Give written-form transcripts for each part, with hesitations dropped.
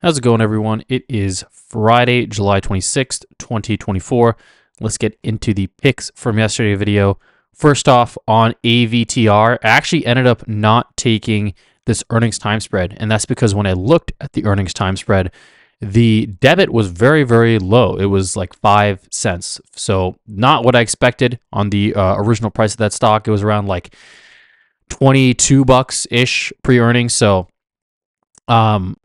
How's it going, everyone? It is Friday, July 26th, 2024. Let's get into the picks from yesterday's video. First off, on AVTR, I actually ended up not taking this earnings time spread, and that's because when I looked at the earnings time spread, the debit was very, very low. It was like 5 cents. So, not what I expected on the original price of that stock. It was around like 22 bucks ish pre earnings. So,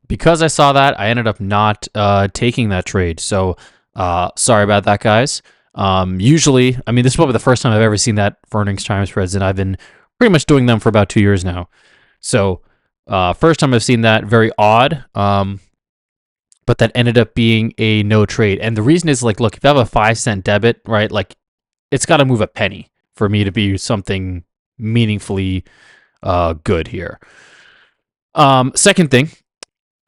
because I saw that, I ended up not taking that trade. So sorry about that, guys. Usually, I mean, this is probably the first time I've ever seen that for earnings time spreads, and I've been pretty much doing them for about 2 years now. So first time I've seen that, very odd. But that ended up being a no trade, and the reason is like, look, if you have a 5 cent debit, right, like it's got to move a penny for me to be something meaningfully good here. Second thing,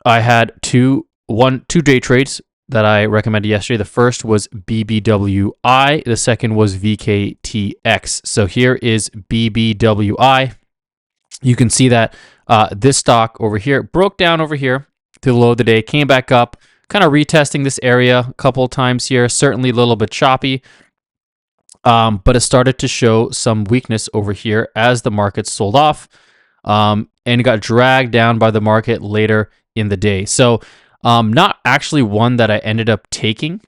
I had two day trades that I recommended yesterday. The first was BBWI. The second was VKTX. So here is BBWI. You can see that this stock over here broke down over here to the low of the day, came back up, kind of retesting this area a couple of times here. Certainly a little bit choppy, but it started to show some weakness over here as the market sold off. And got dragged down by the market later in the day. So not actually one that I ended up taking.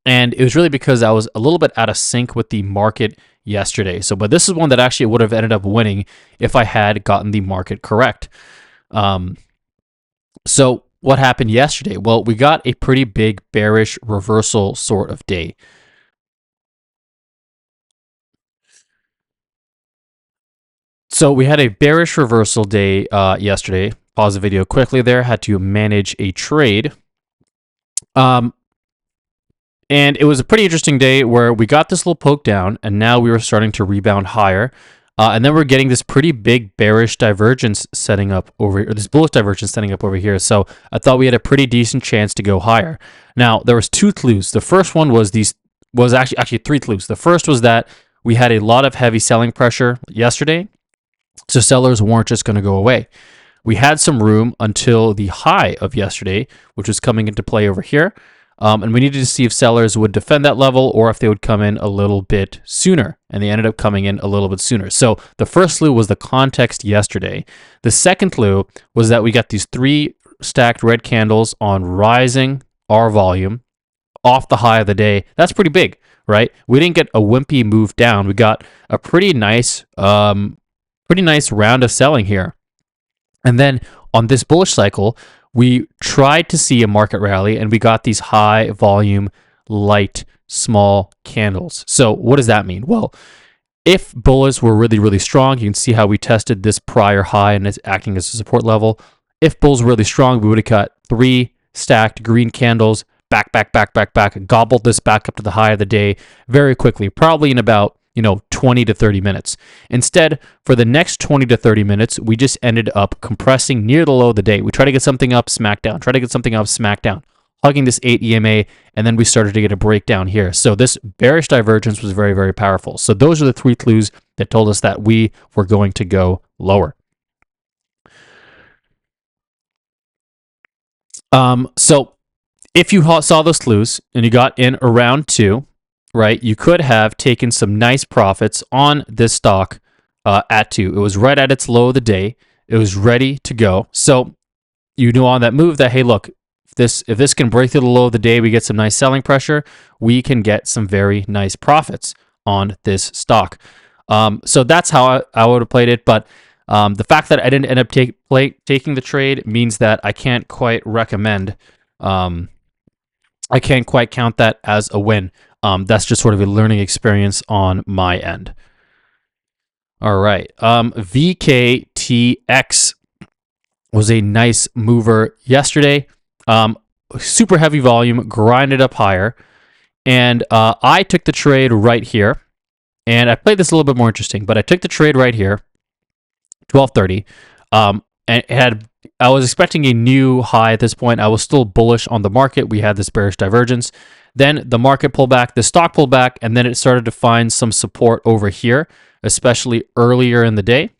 And it was really because I was a little bit out of sync with the market yesterday. So, but this is one that actually would have ended up winning if I had gotten the market correct. So what happened yesterday? Well, we got a pretty big bearish reversal sort of day. So we had a bearish reversal day yesterday. Pause the video quickly there. Had to manage a trade. And it was a pretty interesting day where we got this little poke down, and now we were starting to rebound higher. And then we're getting this pretty big bearish divergence setting up over here, or this bullish divergence setting up over here. So I thought we had a pretty decent chance to go higher. Now, there was two clues. The first one was actually three clues. The first was that we had a lot of heavy selling pressure yesterday, so sellers weren't just going to go away. We had some room until the high of yesterday, which was coming into play over here. And we needed to see if sellers would defend that level or if they would come in a little bit sooner. And they ended up coming in a little bit sooner. So the first clue was the context yesterday. The second clue was that we got these 3 stacked red candles on rising R volume off the high of the day. That's pretty big, right? We didn't get a wimpy move down. We got a pretty nice round of selling here. And then on this bullish cycle, we tried to see a market rally, and we got these high volume, light, small candles. So what does that mean? Well, if bulls were really, really strong, you can see how we tested this prior high and it's acting as a support level. If bulls were really strong, we would have got 3 stacked green candles, back, gobbled this back up to the high of the day very quickly, probably in about 20 to 30 minutes. Instead, for the next 20 to 30 minutes, we just ended up compressing near the low of the day. We tried to get something up, smack down, hugging this 8 EMA, and then we started to get a breakdown here. So this bearish divergence was very, very powerful. So those are the 3 clues that told us that we were going to go lower. So if you saw those clues and you got in around 2, right, you could have taken some nice profits on this stock at 2. It was right at its low of the day. It was ready to go. So you knew on that move that, hey, look, if this can break through the low of the day, we get some nice selling pressure, we can get some very nice profits on this stock. So that's how I would have played it. But the fact that I didn't end up taking the trade means that I can't quite recommend. I can't quite count that as a win. That's just sort of a learning experience on my end. All right. VKTX was a nice mover yesterday. Super heavy volume, grinded up higher. And I took the trade right here. And I played this a little bit more interesting, but I took the trade right here, 12:30. And I was expecting a new high at this point. I was still bullish on the market. We had this bearish divergence. Then the market pulled back, the stock pulled back, and then it started to find some support over here, especially earlier in the day.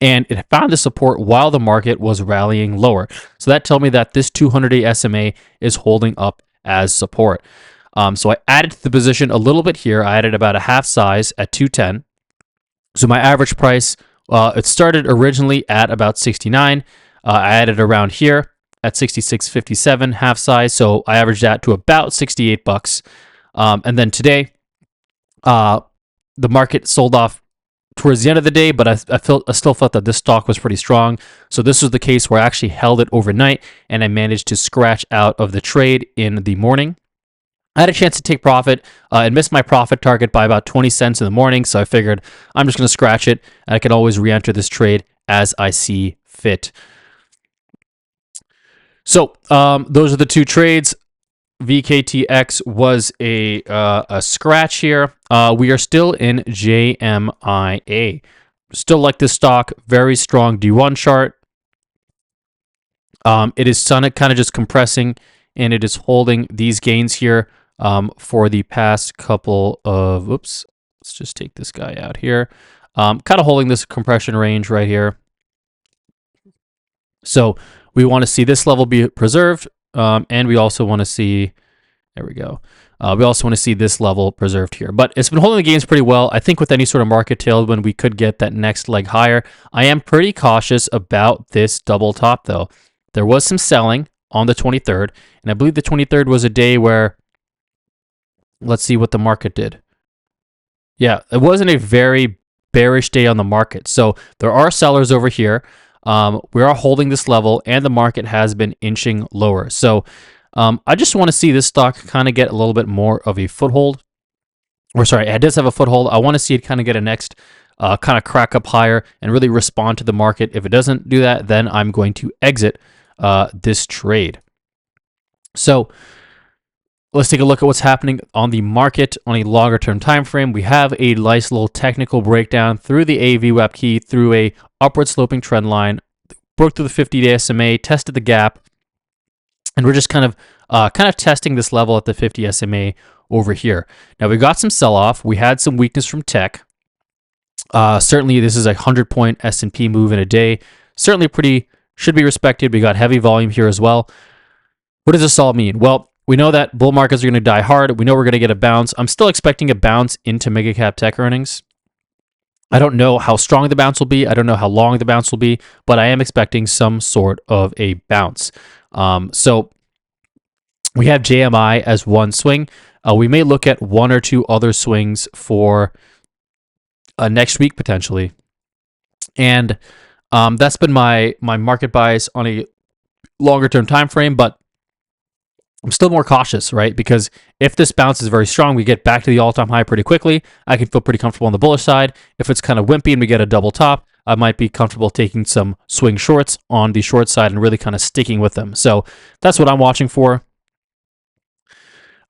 and it found the support while the market was rallying lower. So that told me that this 200-day SMA is holding up as support. So I added to the position a little bit here. I added about a half size at 210. So my average price, it started originally at about 69. I added around here at 66.57 half size. So I averaged that to about 68 bucks. And then today, the market sold off towards the end of the day, but I still felt that this stock was pretty strong. So this was the case where I actually held it overnight and I managed to scratch out of the trade in the morning. I had a chance to take profit and missed my profit target by about 20 cents in the morning. So I figured I'm just going to scratch it and I can always re-enter this trade as I see fit. So those are the two trades. VKTX was a scratch here. We are still in JMIA. Still like this stock. Very strong D1 chart. It is kind of just compressing, and it is holding these gains here for the past couple of, oops, let's just take this guy out here. Kind of holding this compression range right here. So we want to see this level be preserved, and we also want to see, there we go. We also want to see this level preserved here. But it's been holding the gains pretty well. I think with any sort of market tailwind, we could get that next leg higher. I am pretty cautious about this double top, though. There was some selling on the 23rd, and I believe the 23rd was a day where, let's see what the market did. Yeah, it wasn't a very bearish day on the market. So there are sellers over here. We are holding this level, and the market has been inching lower. So I just want to see this stock kind of get a little bit more of a foothold. Or sorry, it does have a foothold. I want to see it kind of get a next kind of crack up higher and really respond to the market. If it doesn't do that, then I'm going to exit this trade. So let's take a look at what's happening on the market on a longer term time frame. We have a nice little technical breakdown through the AV key, through a upward sloping trend line, broke through the 50-day SMA, tested the gap, and we're just kind of testing this level at the 50 SMA over here. Now we got some sell off. We had some weakness from tech. Certainly, this is a 100-point S&P move in a day. Certainly should be respected. We got heavy volume here as well. What does this all mean? Well, we know that bull markets are going to die hard. We know we're going to get a bounce. I'm still expecting a bounce into mega cap tech earnings. I don't know how strong the bounce will be. I don't know how long the bounce will be, but I am expecting some sort of a bounce. So we have JMI as one swing. We may look at one or two other swings for next week potentially. And that's been my market bias on a longer term time frame, but I'm still more cautious, right? Because if this bounce is very strong, we get back to the all-time high pretty quickly. I can feel pretty comfortable on the bullish side. If it's kind of wimpy and we get a double top, I might be comfortable taking some swing shorts on the short side and really kind of sticking with them. So that's what I'm watching for.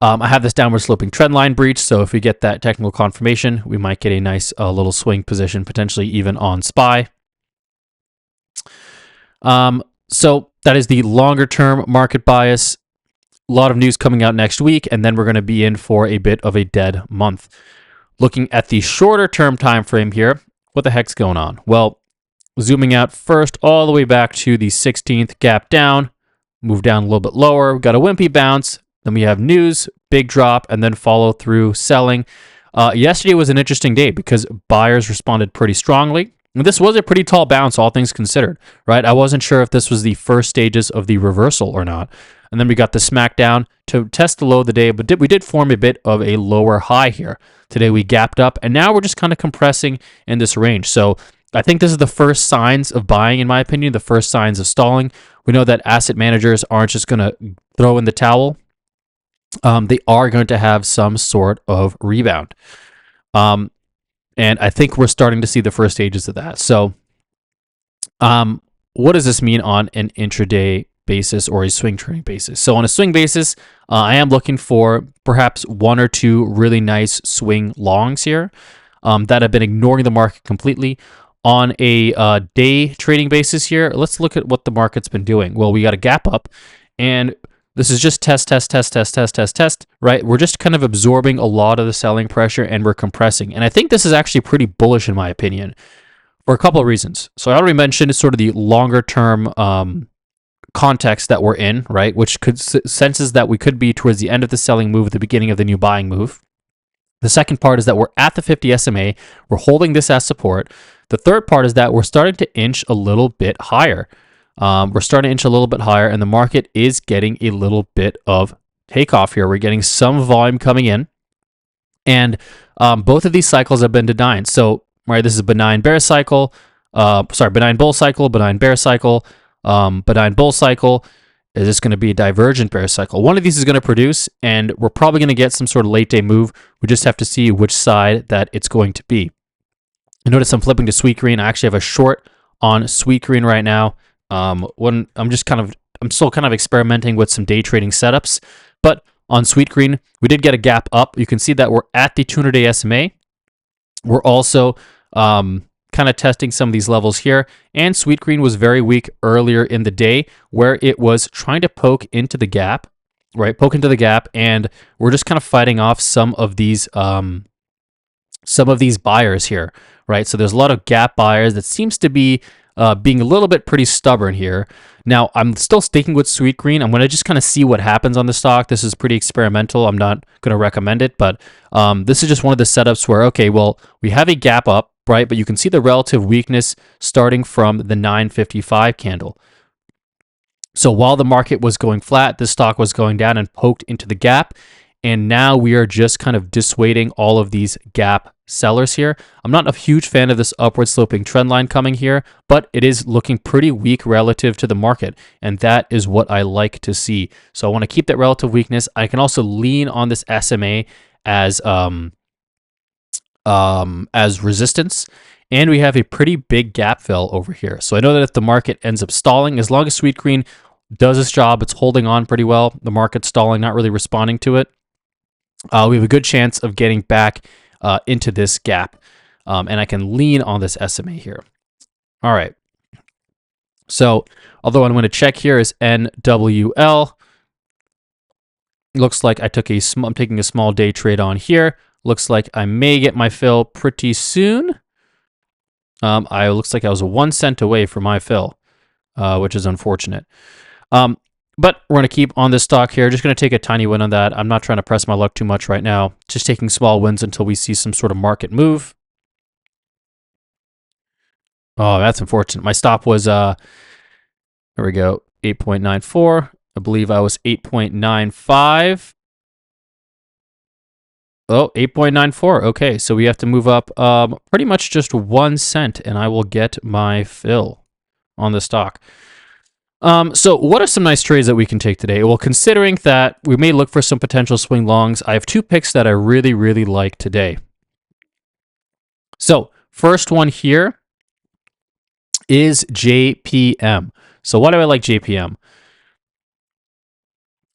I have this downward sloping trend line breach, so if we get that technical confirmation, we might get a nice little swing position, potentially even on SPY. So that is the longer term market bias. A lot of news coming out next week, and then we're going to be in for a bit of a dead month. Looking at the shorter term time frame here, what the heck's going on? Well, zooming out first all the way back to the 16th gap down, move down a little bit lower. We've got a wimpy bounce. Then we have news, big drop, and then follow through selling. Yesterday was an interesting day because buyers responded pretty strongly. And this was a pretty tall bounce, all things considered, right? I wasn't sure if this was the first stages of the reversal or not. And then we got the smackdown to test the low of the day, but we did form a bit of a lower high here. Today we gapped up, and now we're just kind of compressing in this range. So I think this is the first signs of buying, in my opinion, the first signs of stalling. We know that asset managers aren't just going to throw in the towel. They are going to have some sort of rebound. And I think we're starting to see the first stages of that. So what does this mean on an intraday basis or a swing trading basis? So on a swing basis, I am looking for perhaps one or two really nice swing longs here that have been ignoring the market completely. On a day trading basis here, let's look at what the market's been doing. Well, we got a gap up, and this is just test, right? We're just kind of absorbing a lot of the selling pressure, and we're compressing. And I think this is actually pretty bullish in my opinion. for a couple of reasons. So I already mentioned it's sort of the longer term context that we're in, right? Which could senses that we could be towards the end of the selling move at the beginning of the new buying move. The second part is that we're at the 50 SMA. We're holding this as support. The third part is that we're starting to inch a little bit higher. We're starting to inch a little bit higher, and the market is getting a little bit of takeoff here. We're getting some volume coming in, and both of these cycles have been denied. So, right, this is a benign bear cycle. Benign bull cycle, benign bear cycle, benign bull cycle. Is this going to be a divergent bear cycle? One of these is going to produce, and we're probably going to get some sort of late day move. We just have to see which side that it's going to be. Notice I'm flipping to sweet green. I actually have a short on sweet green right now. When I'm still kind of experimenting with some day trading setups, but on sweet green, we did get a gap up. You can see that we're at the 200-day SMA. We're also kind of testing some of these levels here, and sweet green was very weak earlier in the day where it was trying to poke into the gap, right? Poke into the gap, and we're just kind of fighting off some of these buyers here, right? So there's a lot of gap buyers that seems to be being a little bit pretty stubborn here. Now, I'm still sticking with sweet green. I'm going to just kind of see what happens on the stock. This is pretty experimental. I'm not going to recommend it, but this is just one of the setups where, okay, well, we have a gap up, right? But you can see the relative weakness starting from the 955 candle. So while the market was going flat, the stock was going down and poked into the gap. And now we are just kind of dissuading all of these gap sellers here. I'm not a huge fan of this upward sloping trend line coming here, but it is looking pretty weak relative to the market. And that is what I like to see. So I want to keep that relative weakness. I can also lean on this SMA as resistance. And we have a pretty big gap fill over here. So I know that if the market ends up stalling, as long as sweet green does its job, it's holding on pretty well. The market's stalling, not really responding to it. We have a good chance of getting back into this gap. And I can lean on this SMA here. All right. So although I'm going to check here is NWL. Looks like I'm taking a small day trade on here. Looks like I may get my fill pretty soon. Looks like I was 1 cent away from my fill, which is unfortunate. But we're going to keep on this stock here. Just going to take a tiny win on that. I'm not trying to press my luck too much right now. Just taking small wins until we see some sort of market move. Oh, that's unfortunate. My stop was, there we go, 8.94. I believe I was 8.95. Oh, 8.94. Okay, so we have to move up pretty much just 1 cent, and I will get my fill on the stock. So what are some nice trades that we can take today? Well, considering that we may look for some potential swing longs, I have two picks that I really, really like today. So first one here is JPM. So why do I like JPM?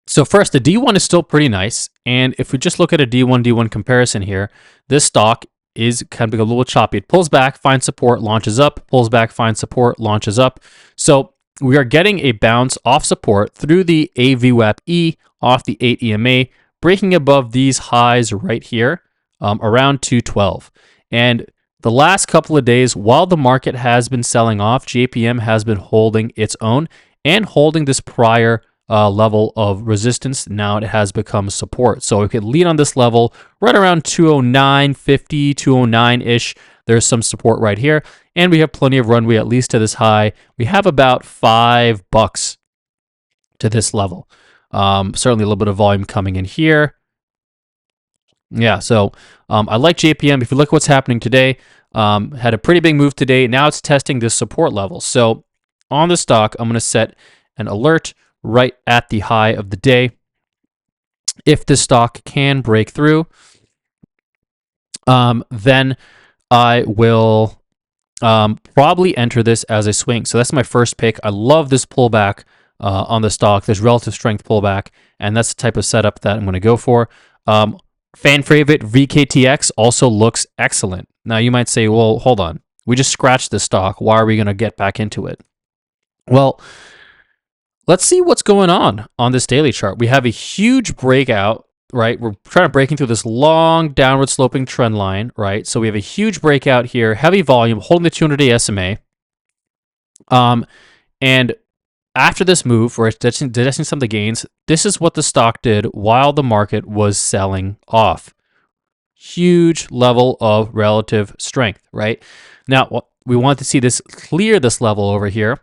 So first, the D1 is still pretty nice. And if we just look at a D1 comparison here, this stock is kind of a little choppy. It pulls back, finds support, launches up, pulls back, finds support, launches up. So we are getting a bounce off support through the AVWAP-E off the 8 EMA, breaking above these highs right here around 212. And the last couple of days, while the market has been selling off, JPM has been holding its own and holding this prior level of resistance. Now it has become support. So we could lean on this level right around 209.50, 209-ish. There's some support right here. And we have plenty of runway, at least to this high. We have about $5 to this level. Certainly a little bit of volume coming in here. Yeah, so I like JPM. If you look at what's happening today, had a pretty big move today. Now it's testing this support level. So on the stock, I'm going to set an alert right at the high of the day. If the stock can break through, then I will probably enter this as a swing. So that's my first pick. I love this pullback on the stock. There's relative strength pullback, and that's the type of setup that I'm going to go for. Fan favorite VKTX also looks excellent. Now you might say, well, hold on. We just scratched this stock. Why are we going to get back into it? Well, let's see what's going on this daily chart. We have a huge breakout right? We're trying to breaking through this long downward sloping trend line, right? So we have a huge breakout here, heavy volume, holding the 200-day SMA. And after this move, where it's digesting some of the gains, this is what the stock did while the market was selling off. Huge level of relative strength, right? Now, we want to see this clear this level over here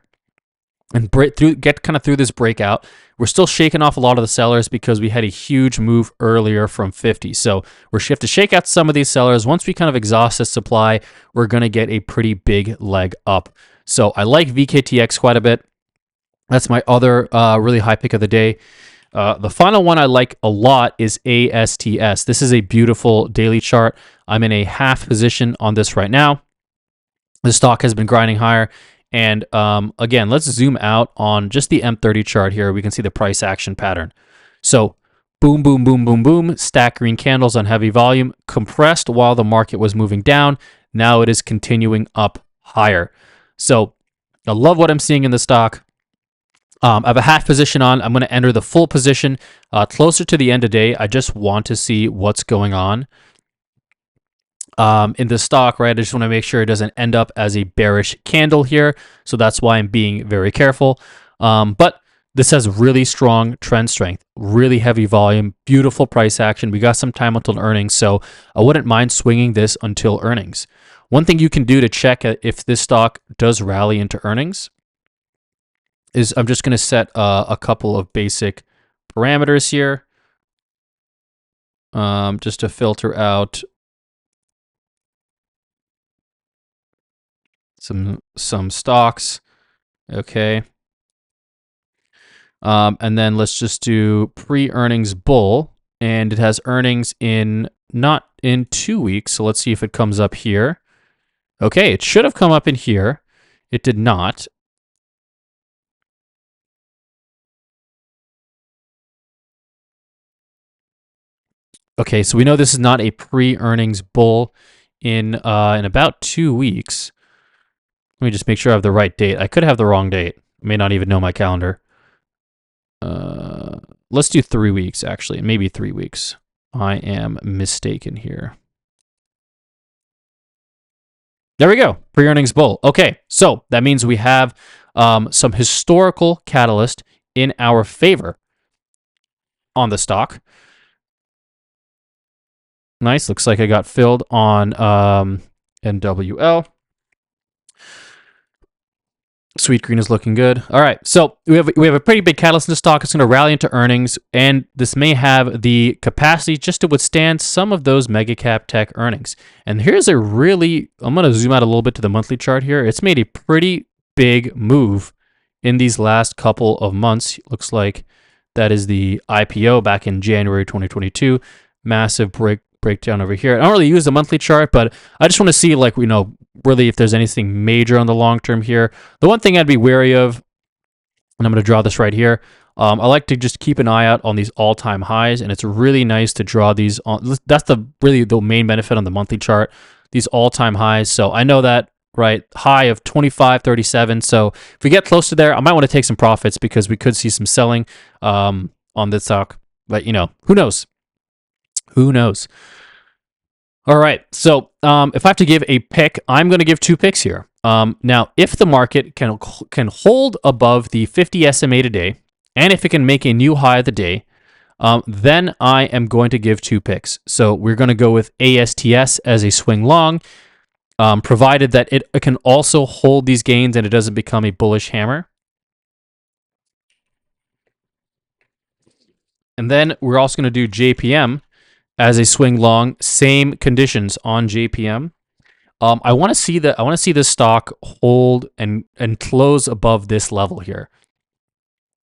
and get kind of through this breakout. We're still shaking off a lot of the sellers because we had a huge move earlier from 50. So we have to shake out some of these sellers. Once we kind of exhaust this supply, we're going to get a pretty big leg up. So I like VKTX quite a bit. That's my other really high pick of the day. The final one I like a lot is ASTS. This is a beautiful daily chart. I'm in a half position on this right now. The stock has been grinding higher. And again, let's zoom out on just the M30 chart here. We can see the price action pattern. So boom, boom, boom, boom, boom, stack green candles on heavy volume, compressed while the market was moving down. Now it is continuing up higher. So I love what I'm seeing in the stock. I have a half position on. I'm going to enter the full position closer to the end of day. I just want to see what's going on in the stock, right? I just want to make sure it doesn't end up as a bearish candle here. So that's why I'm being very careful. But this has really strong trend strength, really heavy volume, beautiful price action. We got some time until earnings, so I wouldn't mind swinging this until earnings. One thing you can do to check if this stock does rally into earnings is I'm just going to set a couple of basic parameters here just to filter out some stocks. Okay. And then let's just do pre-earnings bull, and it has earnings not in 2 weeks. So let's see if it comes up here. Okay, it should have come up in here. It did not. Okay, so we know this is not a pre-earnings bull in about 2 weeks. Let me just make sure I have the right date. I could have the wrong date. I may not even know my calendar. Let's do 3 weeks, actually. Maybe 3 weeks. I am mistaken here. There we go. Pre-earnings bull. Okay, so that means we have some historical catalyst in our favor on the stock. Nice. Looks like I got filled on NWL. Sweet green is looking good. All right, so we have a pretty big catalyst in the stock. It's going to rally into earnings, and this may have the capacity just to withstand some of those mega cap tech earnings. And here's I'm going to zoom out a little bit to the monthly chart here. It's made a pretty big move in these last couple of months. Looks like that is the IPO back in January 2022. Massive breakdown over here. I don't really use the monthly chart, but I just want to see, like, really if there's anything major on the long term here. The one thing I'd be wary of, and I'm going to draw this right here, I like to just keep an eye out on these all-time highs, and it's really nice to draw these on. That's really the main benefit on the monthly chart, these all-time highs. So I know that, right, high of 25.37. So if we get close to there, I might want to take some profits because we could see some selling on this stock. But, who knows? Who knows? All right, so if I have to give a pick, I'm going to give 2 picks here. Now, if the market can hold above the 50 SMA today, and if it can make a new high of the day, then I am going to give 2 picks. So we're going to go with ASTS as a swing long, provided that it can also hold these gains and it doesn't become a bullish hammer. And then we're also going to do JPM as a swing long, same conditions on JPM. I want to see this stock hold and close above this level here.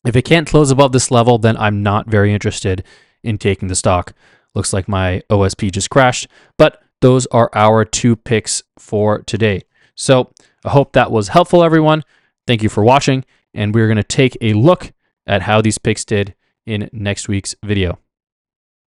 If it can't close above this level, then I'm not very interested in taking the stock. Looks like my OSP just crashed, but those are our 2 picks for today. So I hope that was helpful, everyone. Thank you for watching, and we're going to take a look at how these picks did in next week's video.